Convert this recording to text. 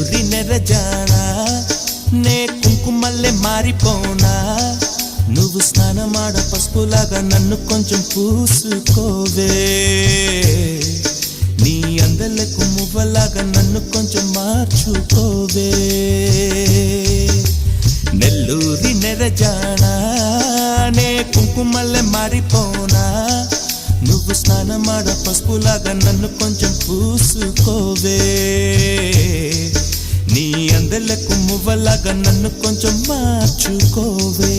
నెల్లూరి నెరజానా నే కుంకుమల్లే మారిపోనా నువ్వు స్నానమాడ పసుపులాగా నన్ను కొంచెం పూసుకోవే నీ అందలకు మువ్వలాగా నన్ను కొంచెం మార్చుకోవే నెల్లూరి నెరజానా నే కుంకుమల్లే మారిపోనా నువ్వు స్నానమాడ పసుపులాగా నన్ను కొంచెం పూసుకోవే నీ అందలకు మువ్వలాగా నన్ను కొంచెం మార్చుకోవే